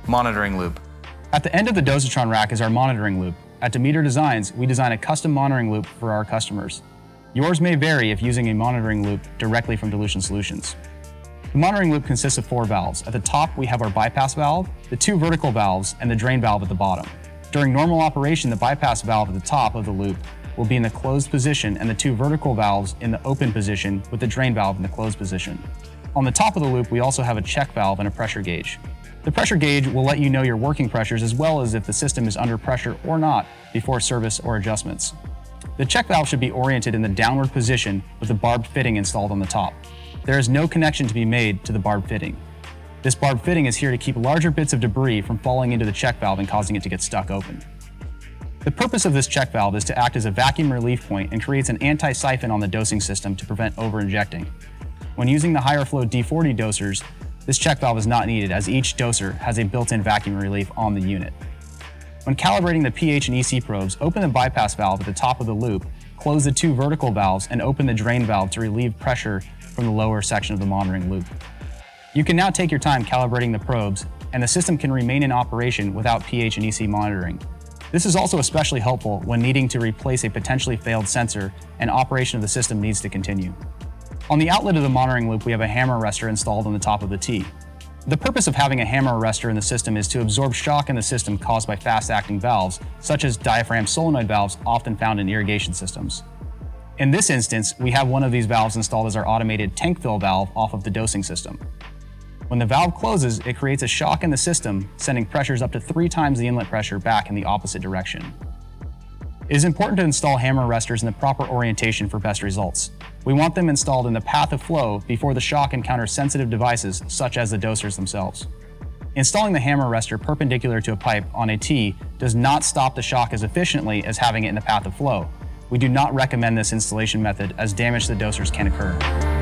Monitoring loop. At the end of the Dosatron rack is our monitoring loop. At Demeter Designs, we design a custom monitoring loop for our customers. Yours may vary if using a monitoring loop directly from Dilution Solutions. The monitoring loop consists of 4 valves. At the top, we have our bypass valve, the 2 vertical valves, and the drain valve at the bottom. During normal operation, the bypass valve at the top of the loop will be in the closed position and the 2 vertical valves in the open position with the drain valve in the closed position. On the top of the loop, we also have a check valve and a pressure gauge. The pressure gauge will let you know your working pressures as well as if the system is under pressure or not before service or adjustments. The check valve should be oriented in the downward position with the barbed fitting installed on the top. There is no connection to be made to the barbed fitting. This barbed fitting is here to keep larger bits of debris from falling into the check valve and causing it to get stuck open. The purpose of this check valve is to act as a vacuum relief point and creates an anti-siphon on the dosing system to prevent over-injecting. When using the higher flow D40 dosers, this check valve is not needed as each doser has a built-in vacuum relief on the unit. When calibrating the pH and EC probes, open the bypass valve at the top of the loop, close the 2 vertical valves, and open the drain valve to relieve pressure from the lower section of the monitoring loop. You can now take your time calibrating the probes, and the system can remain in operation without pH and EC monitoring. This is also especially helpful when needing to replace a potentially failed sensor and operation of the system needs to continue. On the outlet of the monitoring loop, we have a hammer arrestor installed on the top of the T. The purpose of having a hammer arrestor in the system is to absorb shock in the system caused by fast-acting valves, such as diaphragm solenoid valves often found in irrigation systems. In this instance, we have one of these valves installed as our automated tank fill valve off of the dosing system. When the valve closes, it creates a shock in the system, sending pressures up to 3 times the inlet pressure back in the opposite direction. It is important to install hammer arrestors in the proper orientation for best results. We want them installed in the path of flow before the shock encounters sensitive devices such as the dosers themselves. Installing the hammer arrestor perpendicular to a pipe on a T does not stop the shock as efficiently as having it in the path of flow. We do not recommend this installation method as damage to the dosers can occur.